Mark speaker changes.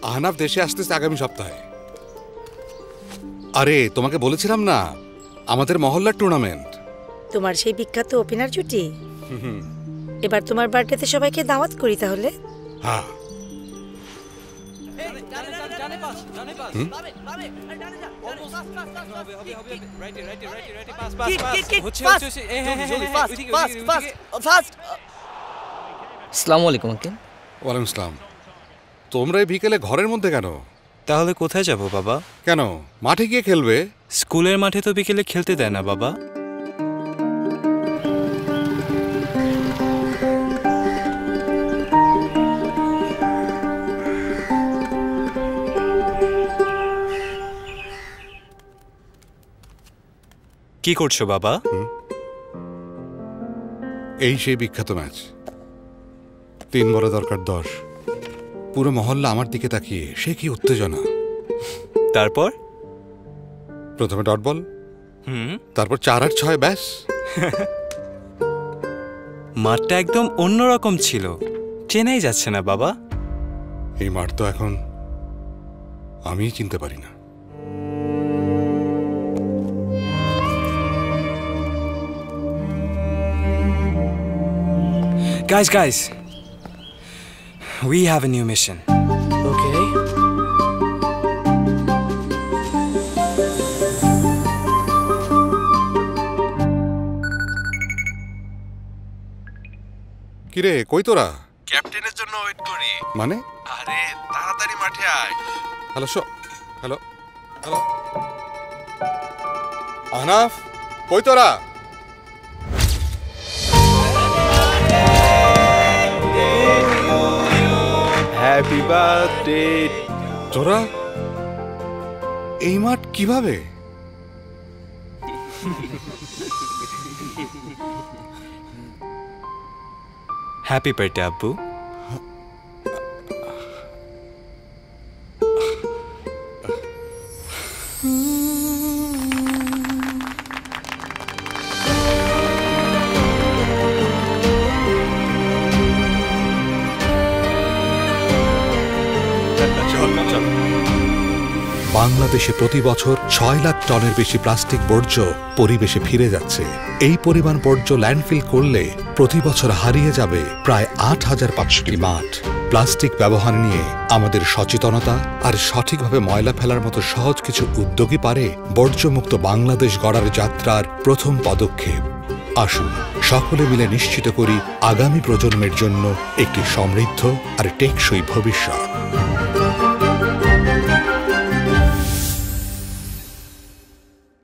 Speaker 1: আহনাফ দেশে আসতেছে আগামী সপ্তাহে। আরে তোমাকে বলেছিলাম না, আমাদের মহল্লার টুর্নামেন্ট।
Speaker 2: তোমার সেই বিখ্যাত ওপেনার জুটি। এবার তোমার বার্থডেতে সবাইকে দাওয়াত করি তাহলে।
Speaker 1: হ্যাঁ।
Speaker 3: আসসালামু আলাইকুম আঙ্কেল।
Speaker 1: ওয়ালাইকুম আসসালাম। তোমরা এই বিকেলে ঘরের মধ্যে কেন?
Speaker 4: তাহলে কোথায় যাব বাবা?
Speaker 1: কেন, মাঠে গিয়ে খেলবে?
Speaker 4: স্কুলের মাঠে তো বিকেলে খেলতে দেয় না বাবা। কি করছো বাবা?
Speaker 1: এই সেই বিখ্যাত ম্যাচ, 3 বলে দরকার 10। পুরো মহল্লা আমার দিকে তাকিয়ে, সে কি উত্তেজনা।
Speaker 4: তারপর
Speaker 1: প্রথমে ডট বল, তারপর 4 আর 6, ব্যাস।
Speaker 4: মাঠটা একদম অন্যরকম ছিল, চেনাই যাচ্ছে না বাবা।
Speaker 1: এই মাঠ তো এখন আমিই চিনতে পারি না।
Speaker 4: Guys, we have a new mission.
Speaker 3: Okay.
Speaker 1: কিরে, কই তোরা?
Speaker 5: ক্যাপ্টেনের জন্য ওয়েট করি।
Speaker 1: মানে?
Speaker 5: আরে তাড়াতাড়ি মাঠে আয়।
Speaker 1: হ্যালো হ্যালো হ্যালো, আহনাফ কই তোরা?
Speaker 5: Happy birthday.
Speaker 1: তোরা এই মাঠ কিভাবে?
Speaker 4: হ্যাপি বার্থডে আব্বু।
Speaker 6: বাংলাদেশে প্রতি বছর 6 লাখ টনের বেশি প্লাস্টিক বর্জ্য পরিবেশে ফিরে যাচ্ছে। এই পরিমাণ বর্জ্য ল্যান্ডফিল করলে প্রতি বছর হারিয়ে যাবে প্রায় 8500টি মাঠ। প্লাস্টিক ব্যবহার নিয়ে আমাদের সচেতনতা আর সঠিকভাবে ময়লা ফেলার মতো সহজ কিছু উদ্যোগই পারে বর্জ্যমুক্ত বাংলাদেশ গড়ার যাত্রার প্রথম পদক্ষেপ। আসুন সকলে মিলে নিশ্চিত করি আগামী প্রজন্মের জন্য একটি সমৃদ্ধ আর টেকসই ভবিষ্যৎ।